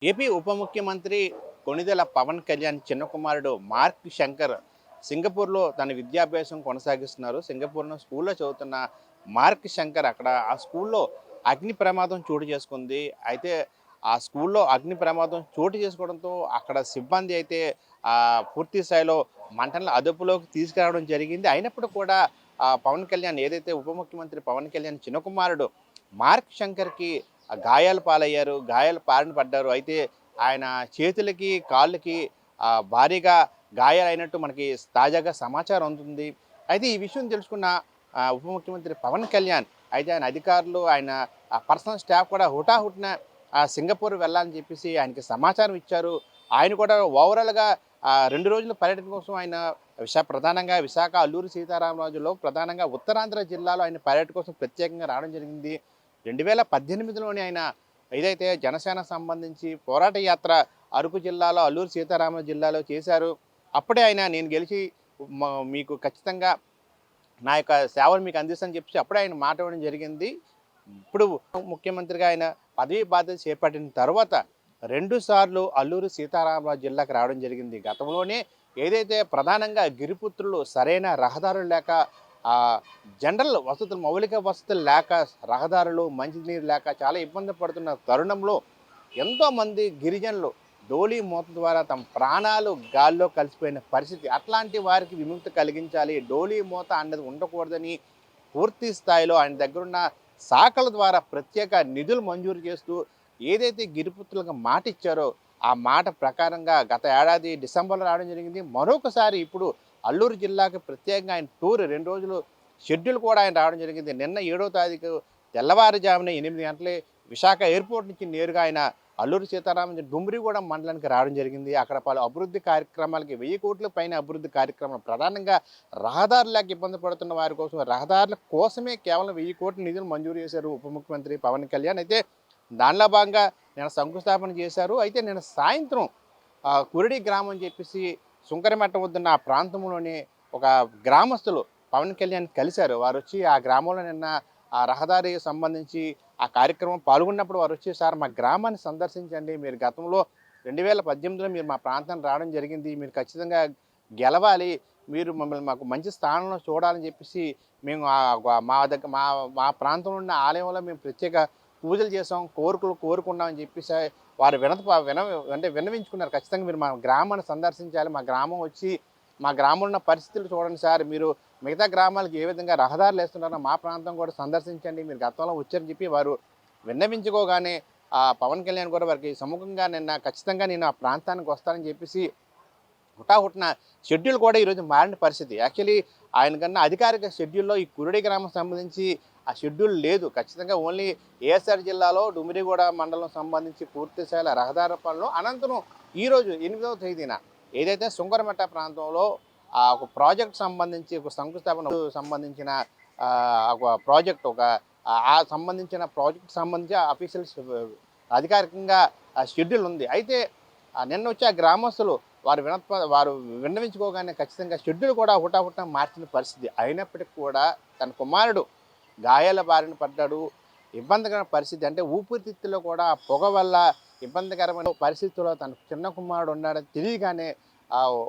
AP ఉప ముఖ్యమంత్రి కొణిదెల పవన్ కళ్యాణ్ చిన్న కుమారుడు మార్క్ శంకర్ సింగపూర్లో తన విద్యాభ్యాసం కొనసాగిస్తున్నారు. సింగపూర్‌లో స్కూల్‌లో చదువుతున్న మార్క్ శంకర్ అక్కడ ఆ స్కూల్‌లో అగ్ని ప్రమాదం చోటు చేసుకుంది. అయితే ఆ స్కూల్‌లో అగ్ని ప్రమాదం చోటు చేసుకోవడంతో అక్కడ సిబ్బంది అయితే పూర్తి స్థాయిలో మంటలను అదుపులోకి తీసుకురావడం జరిగింది. అయినప్పటికి కూడా పవన్ కళ్యాణ్ ఏదైతే ఉప ముఖ్యమంత్రి పవన్ కళ్యాణ్ చిన్న కుమారుడు మార్క్ శంకర్‌కి గాయాల పాలయ్యారు. గాయాల బారిన పడ్డారు. అయితే ఆయన చేతులకి, కాళ్ళకి భారీగా గాయాలైనట్టు మనకి తాజాగా సమాచారం అందుతుంది. అయితే ఈ విషయం తెలుసుకున్న ఉప ముఖ్యమంత్రి పవన్ కళ్యాణ్ అయితే ఆయన అధికారులు, ఆయన పర్సనల్ స్టాఫ్ కూడా హుటాహుటిన సింగపూర్ వెళ్ళాలని చెప్పేసి ఆయనకి సమాచారం ఇచ్చారు. ఆయన కూడా ఓవరాల్‌గా 2 రోజుల పర్యటన కోసం ఆయన ప్రధానంగా విశాఖ, అల్లూరి సీతారామరాజులో ప్రధానంగా ఉత్తరాంధ్ర జిల్లాలో ఆయన పర్యటన కోసం ప్రత్యేకంగా రావడం జరిగింది. 2018లోనే ఆయన ఏదైతే జనసేన సంబంధించి పోరాట యాత్ర అరకు జిల్లాలో, అల్లూరు సీతారామరాజు జిల్లాలో చేశారు. అప్పుడే ఆయన నేను గెలిచి మీకు ఖచ్చితంగా నా యొక్క సేవలు మీకు అందిస్తానని చెప్పేసి అప్పుడే ఆయన మాట ఇవ్వడం జరిగింది. ఇప్పుడు ముఖ్యమంత్రిగా ఆయన పదవీ బాధ్యత చేపట్టిన తర్వాత 2 సార్లు అల్లూరు సీతారామరాజు జిల్లాకు రావడం జరిగింది. గతంలోనే ఏదైతే ప్రధానంగా గిరిపుత్రులు సరైన రహదారులు లేక జనరల్ వసతులు, మౌలిక వసతులు లేక, రహదారులు, మంచినీరు లేక చాలా ఇబ్బంది పడుతున్న తరుణంలో ఎంతోమంది గిరిజనులు డోలీ మూత ద్వారా తమ ప్రాణాలు గాల్లో కలిసిపోయిన పరిస్థితి. అట్లాంటి వారికి విముక్తి కలిగించాలి, డోలీ మూత అన్నది ఉండకూడదని పూర్తి స్థాయిలో ఆయన దగ్గరున్న శాఖల ద్వారా ప్రత్యేక నిధులు మంజూరు చేస్తూ ఏదైతే గిరిపుత్రులకు మాట ఇచ్చారో ఆ మాట ప్రకారంగా గత ఏడాది డిసెంబర్లో రావడం జరిగింది. మరొకసారి ఇప్పుడు అల్లూరు జిల్లాకి ప్రత్యేకంగా ఆయన టూర్ 2 రోజులు షెడ్యూల్ కూడా ఆయన రావడం జరిగింది. నిన్న 7వ తారీఖు తెల్లవారుజామున 8 గంటలే విశాఖ ఎయిర్పోర్ట్ నుంచి నేరుగా ఆయన అల్లూరు సీతారామరాజు డుమ్రిగూడెం మండలానికి రావడం జరిగింది. అక్కడ పలు అభివృద్ధి కార్యక్రమాలకి 1000 కోట్ల పైన అభివృద్ధి కార్యక్రమాలు, ప్రధానంగా రహదారులకు ఇబ్బంది పడుతున్న వారి కోసం, రహదారుల కోసమే కేవలం 1000 కోట్ల నిధులు మంజూరు చేశారు ఉప ముఖ్యమంత్రి పవన్ కళ్యాణ్. అయితే దానిలో భాగంగా నిన్న శంకుస్థాపన చేశారు. అయితే నిన్న సాయంత్రం కురిడి గ్రామం అని చెప్పేసి సుంకరమెట్ట వద్దున్న ఆ ప్రాంతంలోని ఒక గ్రామస్తులు పవన్ కళ్యాణ్ కలిశారు. వారు వచ్చి ఆ గ్రామంలో నిన్న ఆ రహదారికి సంబంధించి ఆ కార్యక్రమం పాల్గొన్నప్పుడు వారు వచ్చి, సార్ మా గ్రామాన్ని సందర్శించండి, మీరు గతంలో 2018లో మీరు మా ప్రాంతానికి రావడం జరిగింది, మీరు ఖచ్చితంగా గెలవాలి, మీరు మమ్మల్ని మాకు మంచి స్థానంలో చూడాలని చెప్పేసి మేము మా దగ్గర మా ప్రాంతంలో ఉన్న ఆలయంలో మేము ప్రత్యేక పూజలు చేసాం, కోరుకున్నామని చెప్పేసి వారు విన్నవించుకున్నారు. ఖచ్చితంగా మీరు మా గ్రామాన్ని సందర్శించాలి, మా గ్రామం వచ్చి మా గ్రామంలో ఉన్న పరిస్థితులు చూడండి సార్, మీరు మిగతా గ్రామాలకు ఏ విధంగా రహదారులు వేస్తున్నారో మా ప్రాంతం కూడా సందర్శించండి, మీరు గతంలో వచ్చారని చెప్పి వారు విన్నవించుకోగానే పవన్ కళ్యాణ్ కూడా వారికి సముఖంగా నిన్న ఖచ్చితంగా నేను ఆ ప్రాంతానికి వస్తానని చెప్పేసి హుటాహుటిన షెడ్యూల్ కూడా ఈరోజు మారిన పరిస్థితి. యాక్చువల్లీ ఆయన కన్నా అధికారిక షెడ్యూల్లో ఈ కురుడి గ్రామం సంబంధించి ఆ షెడ్యూల్ లేదు. ఖచ్చితంగా ఓన్లీ ఏఎస్ఆర్ జిల్లాలో డుమిరిగూడ మండలం సంబంధించి పూర్తి స్థాయిలో రహదారి పనులు అనంతరం ఈరోజు 8వ తేదీన ఏదైతే సుంకరమెట్ట ప్రాంతంలో ఒక ప్రాజెక్ట్ సంబంధించి ఒక శంకుస్థాపన సంబంధించిన ఒక ప్రాజెక్ట్ సంబంధించిన ప్రాజెక్ట్ సంబంధించి అఫీషియల్స్ అధికారికంగా షెడ్యూల్ ఉంది. అయితే నిన్న వచ్చి ఆ గ్రామస్తులు వారు విన్నవించుకోగానే ఖచ్చితంగా షెడ్యూల్ కూడా హుటాహుటిన మార్చిన పరిస్థితి. అయినప్పటికీ కూడా తన కుమారుడు గాయాల బారిన పడ్డాడు. ఇబ్బందికరమైన పరిస్థితి, అంటే ఊపిరితిత్తులో కూడా పొగ వల్ల ఇబ్బందికరమైన పరిస్థితుల్లో తన చిన్న కుమారుడు ఉన్నాడని తెలియగానే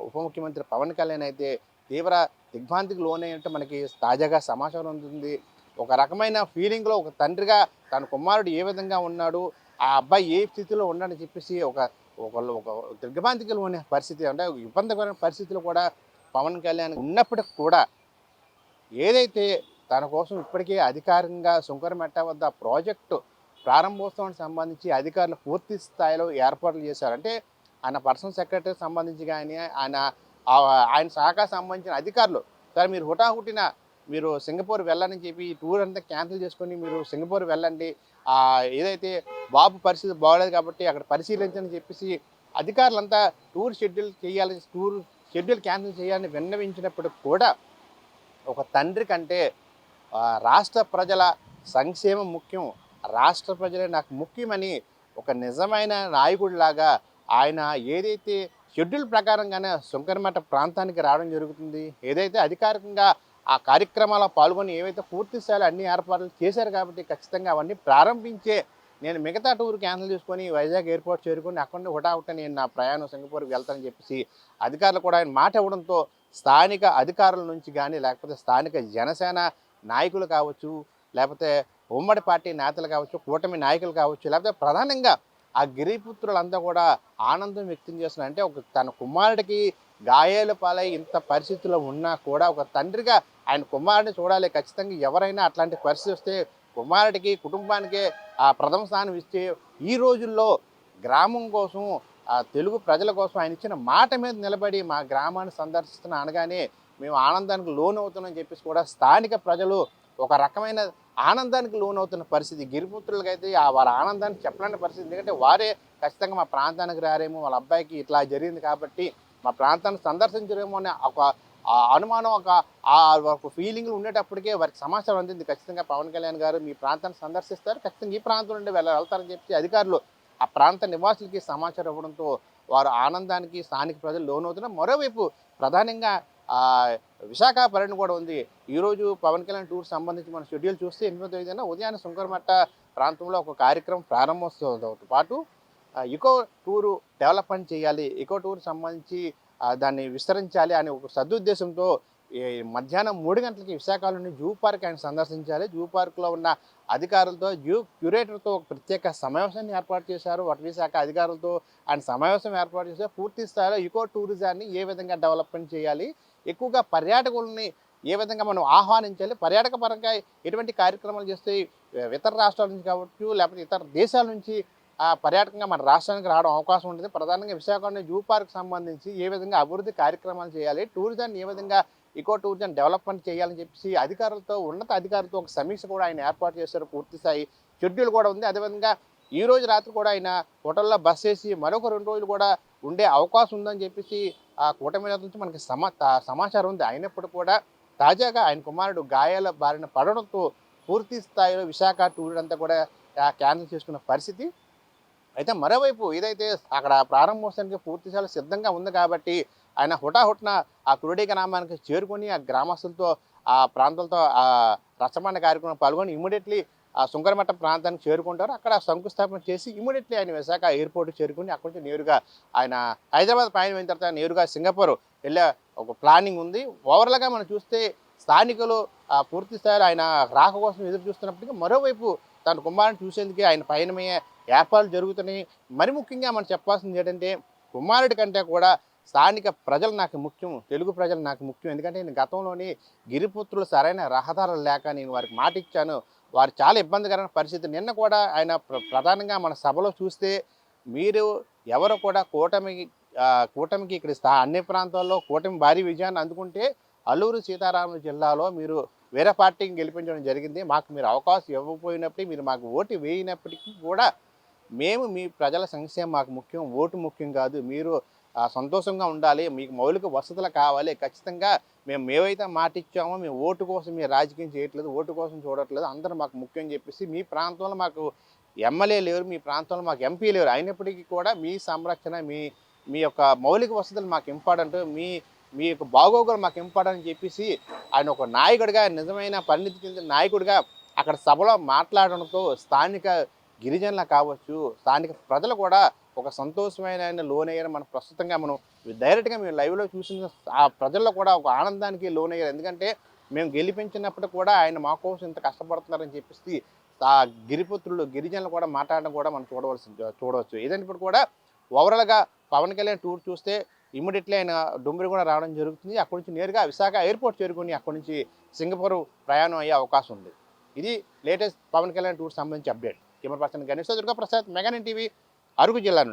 ఉప ముఖ్యమంత్రి పవన్ కళ్యాణ్ అయితే తీవ్ర దిగ్భ్రాంతికి లోనైనట్టు మనకి తాజాగా సమాచారం ఉంటుంది. ఒక రకమైన ఫీలింగ్లో ఒక తండ్రిగా తన కుమారుడు ఏ విధంగా ఉన్నాడు, ఆ అబ్బాయి ఏ స్థితిలో ఉన్నాడని చెప్పేసి ఒకళ్ళు ఒక దిగ్భ్రాంతికి లోనే పరిస్థితి, అంటే ఇబ్బందికరమైన పరిస్థితులు కూడా పవన్ కళ్యాణ్ ఉన్నప్పటికి కూడా ఏదైతే తన కోసం ఇప్పటికే అధికారికంగా సుంకరమెట్ట వద్ద ప్రాజెక్టు ప్రారంభోత్సవానికి సంబంధించి అధికారులు పూర్తి స్థాయిలో ఏర్పాట్లు చేశారు. అంటే ఆయన పర్సనల్ సెక్రటరీ సంబంధించి కానీ ఆయన శాఖ సంబంధించిన అధికారులు, సార్ మీరు హుటాహుటిన మీరు సింగపూర్ వెళ్ళాలని చెప్పి ఈ టూర్ అంతా క్యాన్సిల్ చేసుకొని మీరు సింగపూర్ వెళ్ళండి, ఏదైతే బాబు పరిస్థితి బాగోలేదు కాబట్టి అక్కడ పరిశీలించని చెప్పేసి అధికారులంతా టూర్ షెడ్యూల్ క్యాన్సిల్ చేయాలని విన్నవించినప్పుడు కూడా ఒక తండ్రి కంటే రాష్ట్ర ప్రజల సంక్షేమం ముఖ్యం, రాష్ట్ర ప్రజలే నాకు ముఖ్యమని ఒక నిజమైన నాయకుడిలాగా ఆయన ఏదైతే షెడ్యూల్ ప్రకారంగానే సుంకరమెట్ట ప్రాంతానికి రావడం జరుగుతుంది. ఏదైతే అధికారికంగా ఆ కార్యక్రమాల్లో పాల్గొని ఏవైతే పూర్తి స్థాయిలో అన్ని ఏర్పాట్లు చేశారు కాబట్టి ఖచ్చితంగా అవన్నీ ప్రారంభించే నేను మిగతా టూర్ క్యాన్సిల్ చేసుకొని వైజాగ్ ఎయిర్పోర్ట్ చేరుకొని అక్కడ నుండి హుటాహుటిన నేను నా ప్రయాణం సింగపూర్కి వెళ్తానని చెప్పేసి అధికారులు కూడా ఆయన మాట ఇవ్వడంతో స్థానిక అధికారుల నుంచి కానీ లేకపోతే స్థానిక జనసేన నాయకులు కావచ్చు, లేకపోతే ఉమ్మడి పార్టీ నేతలు కావచ్చు, కూటమి నాయకులు కావచ్చు, లేకపోతే ప్రధానంగా ఆ గిరిపుత్రులంతా కూడా ఆనందం వ్యక్తం చేస్తున్నారు. అంటే ఒక తన కుమారుడికి గాయాల పాలై ఇంత పరిస్థితుల్లో ఉన్నా కూడా ఒక తండ్రిగా ఆయన కుమారుడిని చూడాలి. ఖచ్చితంగా ఎవరైనా అట్లాంటి పరిస్థితి వస్తే కుమారుడికి కుటుంబానికే ఆ ప్రథమ స్థానం ఇస్తే ఈ రోజుల్లో గ్రామం కోసం తెలుగు ప్రజల కోసం ఆయన ఇచ్చిన మాట మీద నిలబడి మా గ్రామాన్ని సందర్శిస్తున్న అనగానే మేము ఆనందానికి లోనవుతున్నామని చెప్పేసి కూడా స్థానిక ప్రజలు ఒక రకమైన ఆనందానికి లోనవుతున్న పరిస్థితి. గిరిపుత్రులకైతే వారి ఆనందాన్ని చెప్పలేని పరిస్థితి. ఎందుకంటే వారే ఖచ్చితంగా మా ప్రాంతానికి రారేమో, వాళ్ళ అబ్బాయికి ఇట్లా జరిగింది కాబట్టి మా ప్రాంతాన్ని సందర్శించరేమో అనే ఒక అనుమానం, ఒక ఫీలింగ్లు ఉండేటప్పటికే వారికి సమాచారం అందింది. ఖచ్చితంగా పవన్ కళ్యాణ్ గారు మీ ప్రాంతాన్ని సందర్శిస్తారు, ఖచ్చితంగా ఈ ప్రాంతం నుండి వెళ్తారని చెప్పి అధికారులు ఆ ప్రాంత నివాసులకి సమాచారం ఇవ్వడంతో వారు ఆనందానికి స్థానిక ప్రజలు లోనవుతున్నారు. మరోవైపు ప్రధానంగా విశాఖ పర్యటన కూడా ఉంది. ఈరోజు పవన్ కళ్యాణ్ టూర్ సంబంధించి మన షెడ్యూల్ చూస్తే 8వ తేదీన ఉదయాన్నే సుంకరమట్ట ప్రాంతంలో ఒక కార్యక్రమం ప్రారంభోత్సవంతో పాటు ఇకో టూరు డెవలప్మెంట్ చేయాలి, ఇకో టూర్ సంబంధించి దాన్ని విస్తరించాలి అనే ఒక సదుద్దేశంతో మధ్యాహ్నం 3 గంటలకి విశాఖలోని జూ పార్క్ ఆయన సందర్శించాలి. జూ పార్క్లో ఉన్న అధికారులతో క్యూరేటర్తో ఒక ప్రత్యేక సమావేశాన్ని ఏర్పాటు చేశారు. అటవీ శాఖ అధికారులతో ఆయన సమావేశం ఏర్పాటు చేశారు. పూర్తి స్థాయిలో ఇకో టూరిజాన్ని ఏ విధంగా డెవలప్మెంట్ చేయాలి, ఎక్కువగా పర్యాటకులని ఏ విధంగా మనం ఆహ్వానించాలి, పర్యాటక పరంగా ఎటువంటి కార్యక్రమాలు చేస్తే ఇతర రాష్ట్రాల నుంచి కావచ్చు, లేకపోతే ఇతర దేశాల నుంచి పర్యాటకంగా మన రాష్ట్రానికి రావడం అవకాశం ఉంటుంది. ప్రధానంగా విశాఖపట్నం జూ పార్క్ సంబంధించి ఏ విధంగా అభివృద్ధి కార్యక్రమాలు చేయాలి, టూరిజాన్ని ఏ విధంగా ఇకో టూరిజం డెవలప్మెంట్ చేయాలని చెప్పేసి అధికారులతో ఉన్నత అధికారులతో ఒక సమీక్ష కూడా ఆయన ఏర్పాటు చేశారు. పూర్తి స్థాయి షెడ్యూల్ కూడా ఉంది. అదేవిధంగా ఈ రోజు రాత్రి కూడా ఆయన హోటల్లో బస్ చేసి మరొక 2 రోజులు కూడా ఉండే అవకాశం ఉందని చెప్పేసి ఆ కూటమి నేతల నుంచి మనకి సమాచారం ఉంది. అయినప్పటికీ కూడా తాజాగా ఆయన కుమారుడు గాయాల బారిన పడడంతో పూర్తి స్థాయిలో విశాఖ టూర్ అంతా కూడా క్యాన్సిల్ చేసుకున్న పరిస్థితి. అయితే మరోవైపు ఏదైతే అక్కడ ప్రారంభోత్సవానికి పూర్తిస్థాయిలో సిద్ధంగా ఉంది కాబట్టి ఆయన హుటాహుటిన ఆ కురుడి గ్రామానికి చేరుకొని ఆ గ్రామస్తులతో ఆ ప్రాంతాలతో ఆ రచ్చబండ కార్యక్రమం పాల్గొని ఇమ్మీడియట్లీ ఆ సుంకరమట్ట ప్రాంతానికి చేరుకుంటారు. అక్కడ శంకుస్థాపన చేసి ఇమ్మీడియట్లీ ఆయన విశాఖ ఎయిర్పోర్ట్కి చేరుకుని అక్కడి నుంచి నేరుగా ఆయన హైదరాబాద్ పయనం తర్వాత నేరుగా సింగపూర్ వెళ్ళే ఒక ప్లానింగ్ ఉంది. ఓవరాల్గా మనం చూస్తే స్థానికులు పూర్తి స్థాయిలో ఆయన రాక కోసం ఎదురు చూస్తున్నప్పటికీ మరోవైపు తన కుమారుని చూసేందుకే ఆయన పయనమయ్యే ఏర్పాట్లు జరుగుతున్నాయి. మరి ముఖ్యంగా మనం చెప్పాల్సింది ఏంటంటే కుమారుడి కంటే కూడా స్థానిక ప్రజలు నాకు ముఖ్యం, తెలుగు ప్రజలు నాకు ముఖ్యం. ఎందుకంటే నేను గతంలోని గిరిపుత్రులు సరైన రహదారులు లేక నేను వారికి మాట ఇచ్చాను. వారు చాలా ఇబ్బందికరమైన పరిస్థితి. నిన్న కూడా ఆయన ప్రధానంగా మన సభలో చూస్తే మీరు ఎవరు కూడా కూటమికి ఇక్కడ అన్ని ప్రాంతాల్లో కూటమి భారీ విజయాన్ని అందుకుంటే అల్లూరు సీతారామరాజు జిల్లాలో మీరు వేరే పార్టీకి గెలిపించడం జరిగింది. మాకు మీరు అవకాశం ఇవ్వకపోయినప్పటికీ, మీరు మాకు ఓటు వేయినప్పటికీ కూడా మేము మీ ప్రజల సంక్షేమం మాకు ముఖ్యం, ఓటు ముఖ్యం కాదు. మీరు సంతోషంగా ఉండాలి, మీకు మౌలిక వసతులు కావాలి. ఖచ్చితంగా మేమైతే మాట ఇచ్చామో మేము ఓటు కోసం మీరు రాజకీయం చేయట్లేదు, ఓటు కోసం చూడట్లేదు, అందరూ మాకు ముఖ్యం అని చెప్పేసి మీ ప్రాంతంలో మాకు ఎమ్మెల్యే లేరు, మీ ప్రాంతంలో మాకు ఎంపీ లేరు, అయినప్పటికీ కూడా మీ సంరక్షణ మీ యొక్క మౌలిక వసతులు మాకు ఇంపార్టెంట్, మీ యొక్క బాగోగులు మాకు ఇంపార్టెంట్ అని చెప్పేసి ఆయన ఒక నాయకుడిగా, నిజమైన పరిణితి చెందిన నాయకుడిగా అక్కడ సభలో మాట్లాడడంతో స్థానిక గిరిజనులు కావచ్చు, స్థానిక ప్రజలు కూడా ఒక సంతోషమైన లోనయ్యారు. మనం ప్రస్తుతంగా మనం డైరెక్ట్గా మేము లైవ్లో చూసిన ఆ ప్రజల్లో కూడా ఒక ఆనందానికి లోనయ్యారు. ఎందుకంటే మేము గెలిపించినప్పుడు కూడా ఆయన మా కోసం ఇంత కష్టపడుతున్నారని చెప్పేసి ఆ గిరిపుత్రులు గిరిజనులు కూడా మాట్లాడడం కూడా మనం చూడవచ్చు. ఏదైనప్పుడు కూడా ఓవరాల్గా పవన్ కళ్యాణ్ టూర్ చూస్తే ఇమ్మీడియట్లీ ఆయన డుమ్మిరిగూడ రావడం జరుగుతుంది. అక్కడి నుంచి నేరుగా విశాఖ ఎయిర్పోర్ట్ చేరుకుని అక్కడి నుంచి సింగపూర్ ప్రయాణం అయ్యే అవకాశం ఉంది. ఇది లేటెస్ట్ పవన్ కళ్యాణ్ టూర్ సంబంధించి update. Camera person Ganesh Durga Prasad, mega nine TV, Araku జిల్లా నుండి.